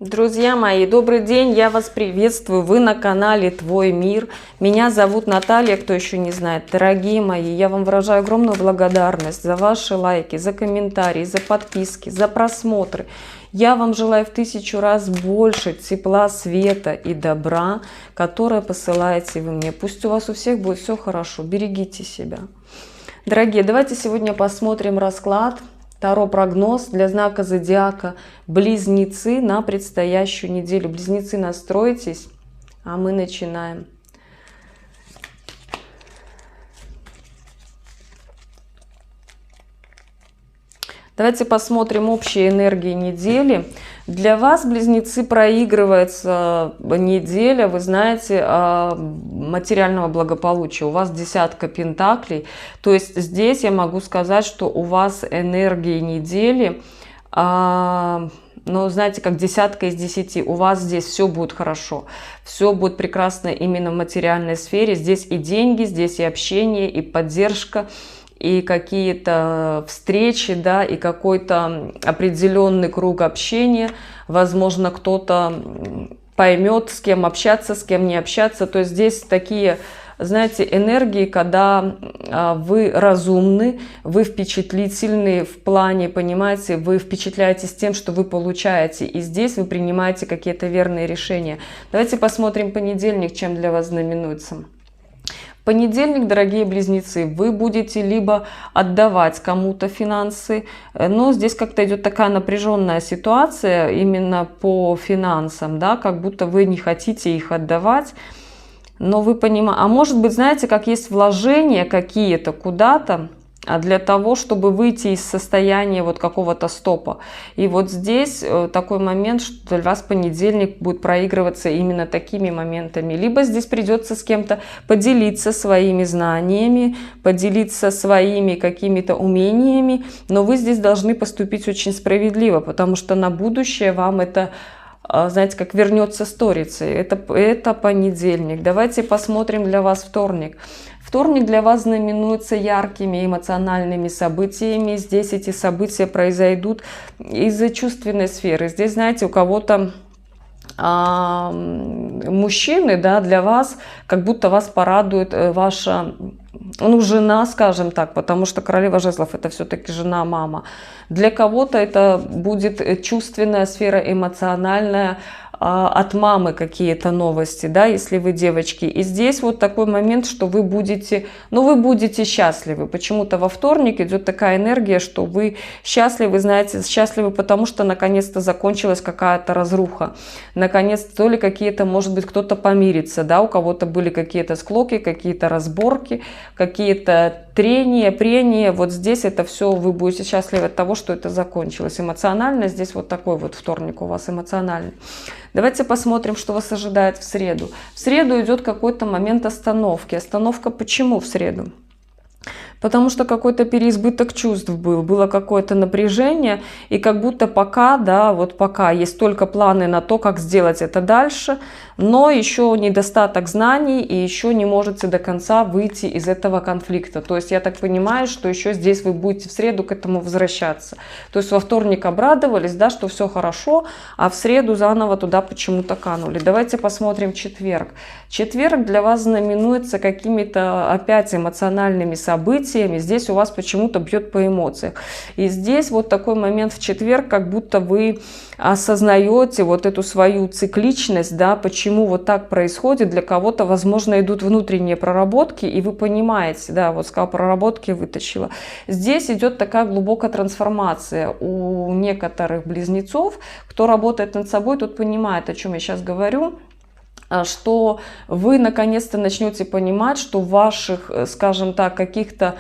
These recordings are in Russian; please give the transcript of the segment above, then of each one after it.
Друзья мои, добрый день, я вас приветствую, вы на канале Твой Мир. Меня зовут Наталья, кто еще не знает. Дорогие мои, я вам выражаю огромную благодарность за ваши лайки, за комментарии, за подписки, за просмотры. Я вам желаю в 1000 раз больше тепла, света и добра, которое посылаете вы мне. Пусть у вас у всех будет все хорошо, берегите себя. Дорогие, давайте сегодня посмотрим расклад. Таро-прогноз для знака зодиака Близнецы на предстоящую неделю. Близнецы, настройтесь, а мы начинаем. Давайте посмотрим общие энергии недели. Для вас, близнецы, проигрывается неделя, вы знаете, материального благополучия. У вас десятка пентаклей. То есть здесь я могу сказать, что у вас энергии недели, ну, знаете, как десятка из 10. У вас здесь все будет хорошо. Все будет прекрасно именно в материальной сфере. Здесь и деньги, здесь и общение, и поддержка, и какие-то встречи, да, и какой-то определенный круг общения. Возможно, кто-то поймет, с кем общаться, с кем не общаться. То есть здесь такие, знаете, энергии, когда вы разумны, вы впечатлительны в плане, понимаете, вы впечатляетесь тем, что вы получаете. И здесь вы принимаете какие-то верные решения. Давайте посмотрим понедельник, чем для вас знаменуется. Понедельник, дорогие близнецы, вы будете либо отдавать кому-то финансы, но здесь как-то идет такая напряженная ситуация именно по финансам, да, как будто вы не хотите их отдавать, но вы понимаете, а может быть, знаете, как есть вложения какие-то куда-то, для того, чтобы выйти из состояния вот какого-то стопа. И вот здесь такой момент, что для вас понедельник будет проигрываться именно такими моментами. Либо здесь придется с кем-то поделиться своими знаниями, поделиться своими какими-то умениями, но вы здесь должны поступить очень справедливо, потому что на будущее вам это, знаете, как вернется сторицей. Это понедельник. Давайте посмотрим для вас вторник. Вторник для вас знаменуется яркими эмоциональными событиями. Здесь эти события произойдут из-за чувственной сферы. Здесь, знаете, у кого-то мужчины, да, для вас, как будто вас порадует ваша, ну, жена, скажем так, потому что королева жезлов — это все-таки жена, мама. Для кого-то это будет чувственная сфера, эмоциональная, от мамы какие-то новости, да, если вы девочки. И здесь вот такой момент, что вы будете, ну, вы будете счастливы. Почему-то во вторник идет такая энергия, что вы счастливы, знаете, счастливы, потому что наконец-то закончилась какая-то разруха. Наконец-то то ли какие-то, может быть, кто-то помирится, да, у кого-то были какие-то склоки, какие-то разборки, какие-то трения, прения. Вот здесь это все, вы будете счастливы от того, что это закончилось. Эмоционально здесь вот такой вот вторник у вас эмоциональный. Давайте посмотрим, что вас ожидает в среду. В среду идет какой-то момент остановки. Остановка почему в среду? Потому что какой-то переизбыток чувств был, было какое-то напряжение, и как будто пока, да, вот пока есть только планы на то, как сделать это дальше, но еще недостаток знаний, и еще не можете до конца выйти из этого конфликта. То есть я так понимаю, что еще здесь вы будете в среду к этому возвращаться. То есть во вторник обрадовались, да, что все хорошо, а в среду заново туда почему-то канули. Давайте посмотрим четверг. Четверг для вас знаменуется какими-то опять эмоциональными событиями. Здесь у вас почему-то бьет по эмоциях. И здесь вот такой момент в четверг, как будто вы осознаете вот эту свою цикличность, да, почему вот так происходит. Для кого-то, возможно, идут внутренние проработки, и вы понимаете, да, вот сказала, проработки вытащила. Здесь идет такая глубокая трансформация у некоторых близнецов. Кто работает над собой, тот понимает, о чем я сейчас говорю, что вы наконец-то начнете понимать, что в ваших, скажем так, каких-то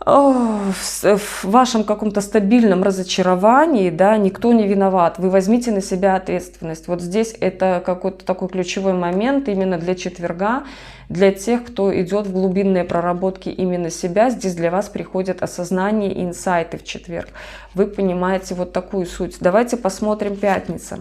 в вашем каком-то стабильном разочаровании, да, никто не виноват. Вы возьмите на себя ответственность. Вот здесь это какой-то такой ключевой момент именно для четверга, для тех, кто идет в глубинные проработки именно себя. Здесь для вас приходят осознание и инсайты в четверг. Вы понимаете вот такую суть. Давайте посмотрим пятница.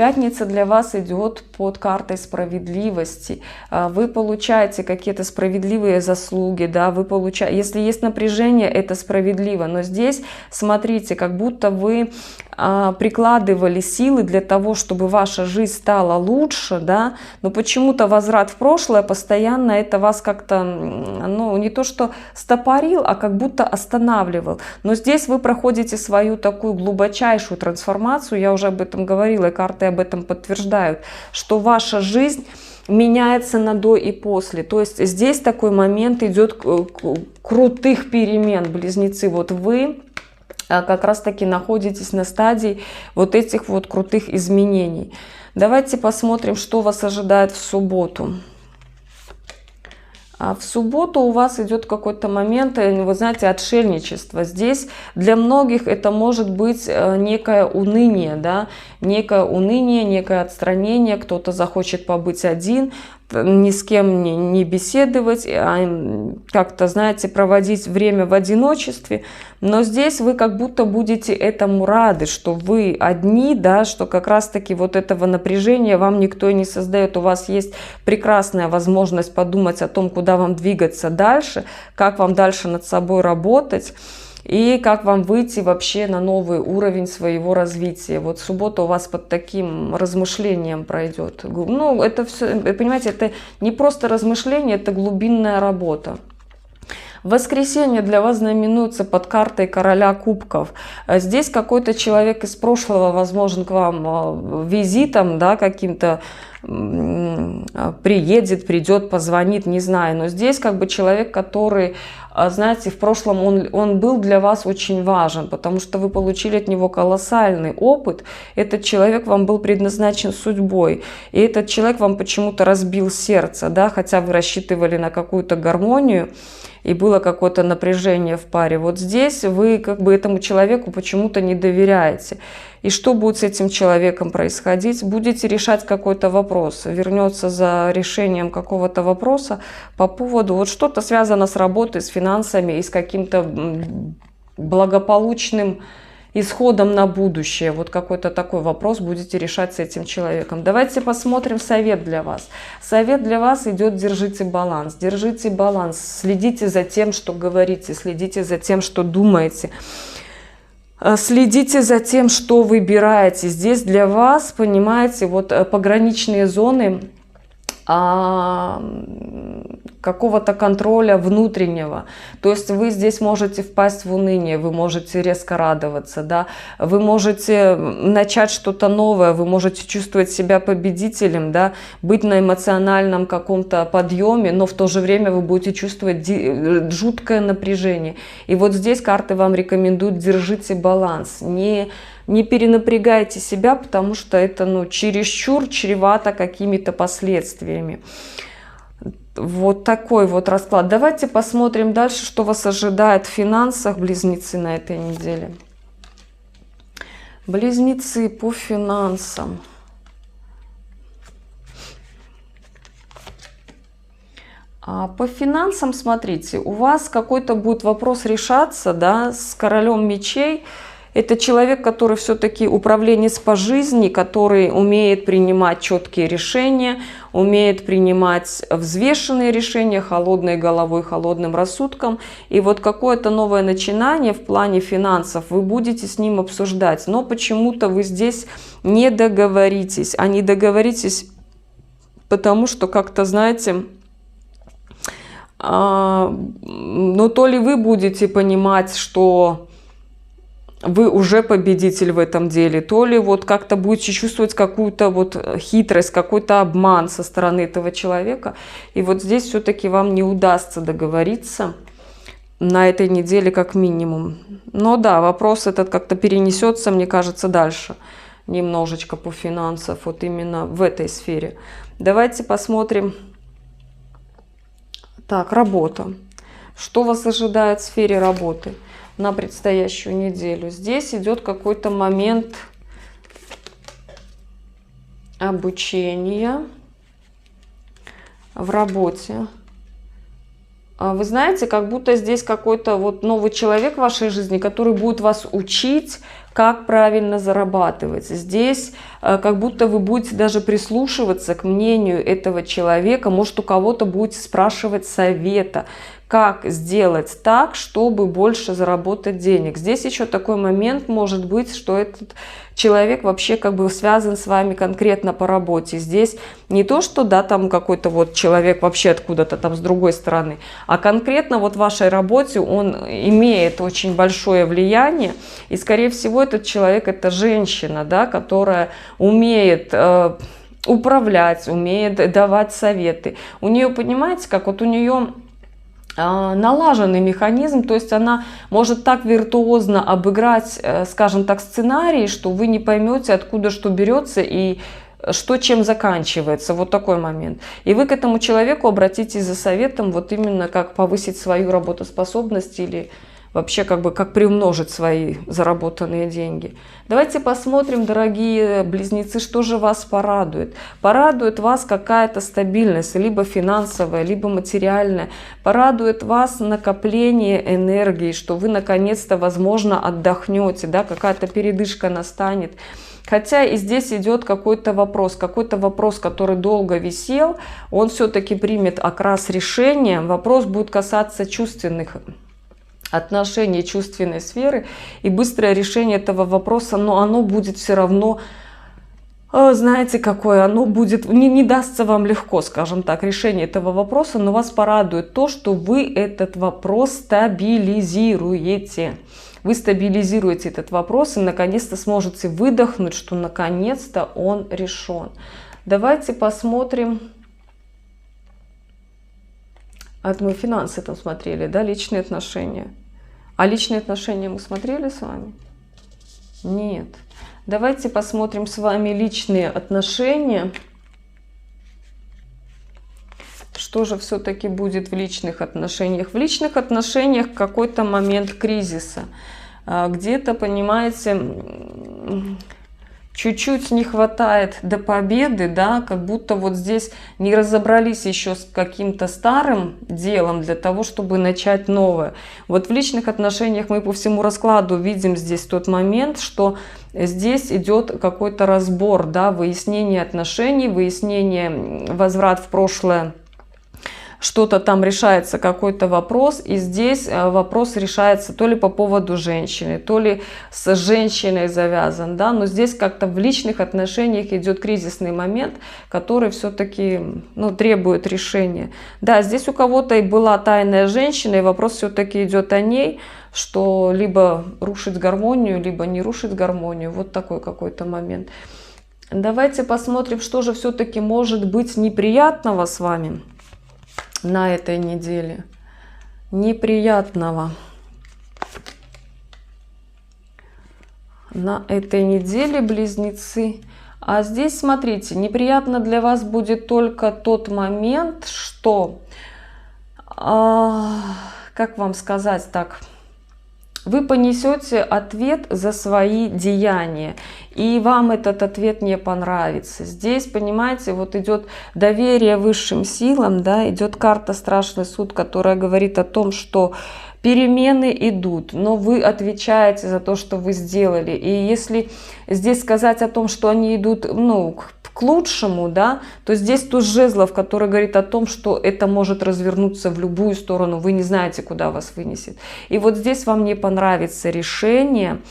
Пятница для вас идет под картой справедливости. Вы получаете какие-то справедливые заслуги, да, вы получаете, если есть напряжение, это справедливо. Но здесь, смотрите, как будто вы прикладывали силы для того, чтобы ваша жизнь стала лучше, да, но почему-то возврат в прошлое постоянно это вас как-то, ну, не то что стопорил, а как будто останавливал. Но здесь вы проходите свою такую глубочайшую трансформацию, я уже об этом говорила, и карты об этом подтверждают, что ваша жизнь меняется на до и после. То есть здесь такой момент идет крутых перемен, близнецы. Вот вы как раз таки находитесь на стадии вот этих вот крутых изменений. Давайте посмотрим, что вас ожидает в субботу. А в субботу у вас идет какой-то момент, вы знаете, отшельничество. Здесь для многих это может быть некое уныние, да, некое уныние, некое отстранение. Кто-то захочет побыть один, ни с кем не беседовать, а как-то, знаете, проводить время в одиночестве. Но здесь вы как будто будете этому рады, что вы одни, да, что как раз-таки вот этого напряжения вам никто не создает. У вас есть прекрасная возможность подумать о том, куда вам двигаться дальше, как вам дальше над собой работать. И как вам выйти вообще на новый уровень своего развития. Вот суббота у вас под таким размышлением пройдет. Ну, это все, понимаете, это не просто размышление, это глубинная работа. Воскресенье для вас знаменуется под картой короля кубков. Здесь какой-то человек из прошлого, возможно, к вам визитом, да, каким-то приедет, придет, позвонит, не знаю. Но здесь как бы человек, который, знаете, в прошлом он был для вас очень важен, потому что вы получили от него колоссальный опыт. Этот человек вам был предназначен судьбой. И этот человек вам почему-то разбил сердце, да, хотя вы рассчитывали на какую-то гармонию, и было какое-то напряжение в паре. Вот здесь вы как бы этому человеку почему-то не доверяете. И что будет с этим человеком происходить? Будете решать какой-то вопрос, вернется за решением какого-то вопроса по поводу, вот что-то связано с работой, с финансами и с каким-то благополучным исходом на будущее. Вот какой-то такой вопрос будете решать с этим человеком. Давайте посмотрим совет для вас. Совет для вас идет: держите баланс. Держите баланс. Следите за тем, что говорите. Следите за тем, что думаете. Следите за тем, что выбираете. Здесь для вас, понимаете, вот пограничные зоны какого-то контроля внутреннего. То есть вы здесь можете впасть в уныние, вы можете резко радоваться, да? Вы можете начать что-то новое, вы можете чувствовать себя победителем, да? Быть на эмоциональном каком-то подъеме, но в то же время вы будете чувствовать жуткое напряжение. И вот здесь карты вам рекомендуют: держите баланс, не перенапрягайте себя, потому что это, ну, чересчур чревато какими-то последствиями. Вот такой вот расклад. Давайте посмотрим дальше, что вас ожидает в финансах, близнецы, на этой неделе. Близнецы по финансам. По финансам, смотрите, у вас какой-то будет вопрос решаться, да, с королем мечей. Это человек, который все-таки управленец по жизни, который умеет принимать четкие решения, умеет принимать взвешенные решения холодной головой, холодным рассудком. И вот какое-то новое начинание в плане финансов вы будете с ним обсуждать. Но почему-то вы здесь не договоритесь. А не договоритесь, потому что как-то, знаете, ну, то ли вы будете понимать, что вы уже победитель в этом деле, то ли вот как-то будете чувствовать какую-то вот хитрость, какой-то обман со стороны этого человека. И вот здесь все-таки вам не удастся договориться на этой неделе как минимум. Но да, вопрос этот как-то перенесется, мне кажется, дальше немножечко по финансам, вот именно в этой сфере. Давайте посмотрим. Так, работа. Что вас ожидает в сфере работы на предстоящую неделю? Здесь идет какой-то момент обучения в работе. Вы знаете, как будто здесь какой-то вот новый человек в вашей жизни, который будет вас учить, как правильно зарабатывать. Здесь как будто вы будете даже прислушиваться к мнению этого человека, может, у кого-то будете спрашивать совета, как сделать так, чтобы больше заработать денег. Здесь еще такой момент может быть, что этот человек вообще как бы связан с вами конкретно по работе. Здесь не то, что да, там какой-то вот человек вообще откуда-то там с другой стороны, а конкретно вот в вашей работе он имеет очень большое влияние. И скорее всего этот человек это женщина, да, которая умеет управлять, умеет давать советы. У нее, понимаете, как вот у нее налаженный механизм, то есть она может так виртуозно обыграть, скажем так, сценарий, что вы не поймете, откуда что берется и что чем заканчивается. Вот такой момент. И вы к этому человеку обратитесь за советом, вот именно как повысить свою работоспособность или вообще как бы как приумножить свои заработанные деньги. Давайте посмотрим, дорогие близнецы, что же вас порадует. Порадует вас какая-то стабильность, либо финансовая, либо материальная. Порадует вас накопление энергии, что вы наконец-то, возможно, отдохнете, да, какая-то передышка настанет. Хотя и здесь идет какой-то вопрос, который долго висел, он все-таки примет окрас решения. Вопрос будет касаться чувственных отношений, чувственной сферы, и быстрое решение этого вопроса, но оно будет все равно, знаете, какое, оно будет, не дастся вам легко, скажем так, решение этого вопроса, но вас порадует то, что вы этот вопрос стабилизируете. Вы стабилизируете этот вопрос и наконец-то сможете выдохнуть, что наконец-то он решен. Давайте посмотрим. Это мы финансы там смотрели, да, личные отношения. А личные отношения мы смотрели с вами? Нет. Давайте посмотрим с вами личные отношения. Что же все-таки будет в личных отношениях? В личных отношениях какой-то момент кризиса. Где-то, понимаете, чуть-чуть не хватает до победы, да, как будто вот здесь не разобрались еще с каким-то старым делом для того, чтобы начать новое. Вот в личных отношениях мы по всему раскладу видим здесь тот момент, что здесь идет какой-то разбор, да, выяснение отношений, выяснение, возврат в прошлое. Что-то там решается, какой-то вопрос, и здесь вопрос решается то ли по поводу женщины, то ли с женщиной завязан, да, но здесь как-то в личных отношениях идет кризисный момент, который все-таки, ну, требует решения. Да, здесь у кого-то и была тайная женщина, и вопрос все-таки идет о ней, что либо рушить гармонию, либо не рушить гармонию, вот такой какой-то момент. Давайте посмотрим, что же все-таки может быть неприятного с вами на этой неделе. Неприятного. На этой неделе, близнецы. А здесь, смотрите, неприятно для вас будет только тот момент, что, как вам сказать так, вы понесете ответ за свои деяния, и вам этот ответ не понравится. Здесь, понимаете, вот идет доверие высшим силам, да, идет карта Страшный суд, которая говорит о том, что перемены идут, но вы отвечаете за то, что вы сделали. И если здесь сказать о том, что они идут, ну, к лучшему, да, то здесь туз жезлов, который говорит о том, что это может развернуться в любую сторону, вы не знаете, куда вас вынесет. И вот здесь вам не понравится решение,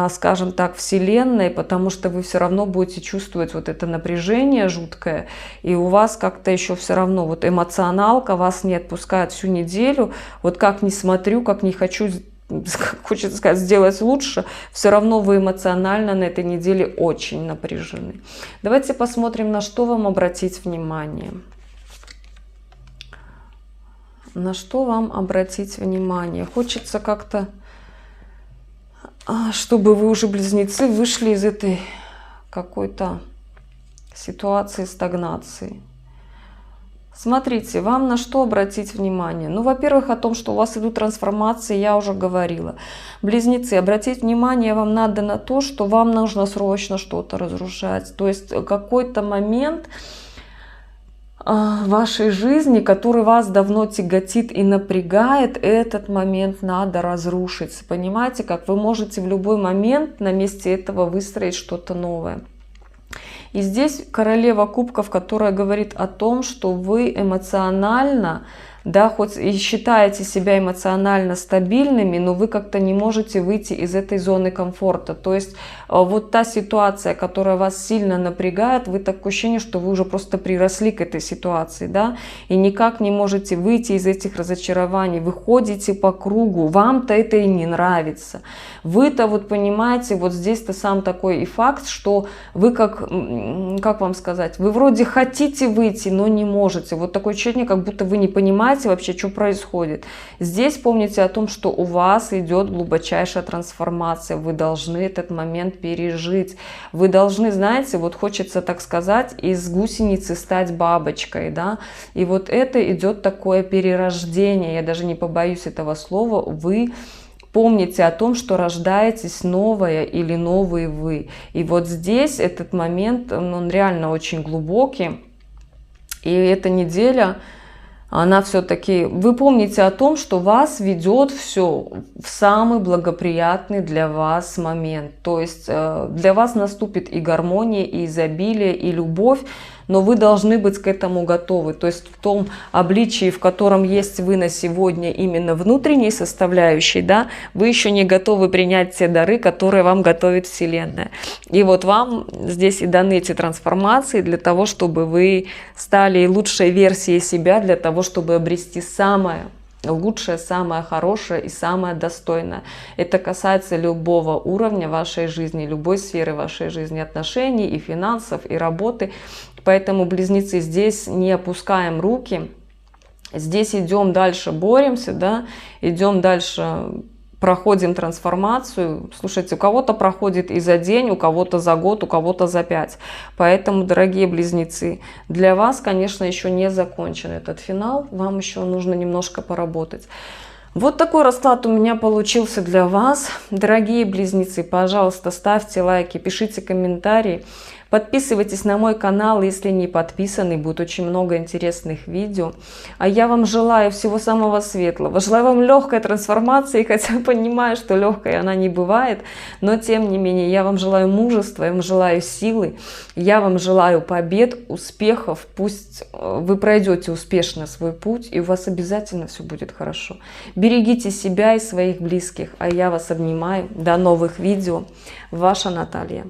скажем так, Вселенной, потому что вы все равно будете чувствовать вот это напряжение жуткое, и у вас как-то еще все равно вот эмоционалка вас не отпускает всю неделю. Вот как ни смотрю, как не хочу, хочется сказать, сделать лучше, все равно вы эмоционально на этой неделе очень напряжены. Давайте посмотрим, на что вам обратить внимание. На что вам обратить внимание? Хочется как-то, чтобы вы уже, близнецы, вышли из этой какой-то ситуации стагнации. Смотрите, вам на что обратить внимание? Ну, во-первых, о том, что у вас идут трансформации, я уже говорила. Близнецы, обратить внимание вам надо на то, что вам нужно срочно что-то разрушать. То есть какой-то момент вашей жизни, который вас давно тяготит и напрягает, этот момент надо разрушить. Понимаете, как вы можете в любой момент на месте этого выстроить что-то новое. И здесь королева кубков, которая говорит о том, что вы эмоционально, да, хоть и считаете себя эмоционально стабильными, но вы как-то не можете выйти из этой зоны комфорта. То есть вот та ситуация, которая вас сильно напрягает, вы такое ощущение, что вы уже просто приросли к этой ситуации, да, и никак не можете выйти из этих разочарований. Вы ходите по кругу, вам-то это и не нравится. Вы-то вот понимаете, вот здесь-то сам такой и факт, что вы как вам сказать, вы вроде хотите выйти, но не можете. Вот такое ощущение, как будто вы не понимаете вообще, что происходит. Здесь помните о том, что у вас идет глубочайшая трансформация. Вы должны этот момент пережить. Вы должны, знаете, вот хочется так сказать, из гусеницы стать бабочкой, да. И вот это идет такое перерождение. Я даже не побоюсь этого слова. Вы помните о том, что рождаетесь новое или новые вы. И вот здесь этот момент, он реально очень глубокий. И эта неделя, она все-таки... Вы помните о том, что вас ведет все в самый благоприятный для вас момент. То есть для вас наступит и гармония, и изобилие, и любовь, но вы должны быть к этому готовы. То есть в том обличии, в котором есть вы на сегодня, именно внутренней составляющей, да, вы еще не готовы принять те дары, которые вам готовит Вселенная. И вот вам здесь и даны эти трансформации для того, чтобы вы стали лучшей версией себя, для того, чтобы обрести самое лучшее, самое хорошее и самое достойное. Это касается любого уровня вашей жизни, любой сферы вашей жизни, отношений и финансов, и работы. Поэтому, близнецы, здесь не опускаем руки, здесь идем дальше, боремся, да, идем дальше, проходим трансформацию. Слушайте, у кого-то проходит и за день, у кого-то за год, у кого-то за 5. Поэтому, дорогие близнецы, для вас, конечно, еще не закончен этот финал, вам еще нужно немножко поработать. Вот такой расклад у меня получился для вас. Дорогие близнецы, пожалуйста, ставьте лайки, пишите комментарии. Подписывайтесь на мой канал, если не подписаны, будет очень много интересных видео. А я вам желаю всего самого светлого. Желаю вам легкой трансформации, хотя понимаю, что легкой она не бывает. Но тем не менее, я вам желаю мужества, я вам желаю силы, я вам желаю побед, успехов. Пусть вы пройдете успешно свой путь, и у вас обязательно все будет хорошо. Берегите себя и своих близких, а я вас обнимаю. До новых видео. Ваша Наталья.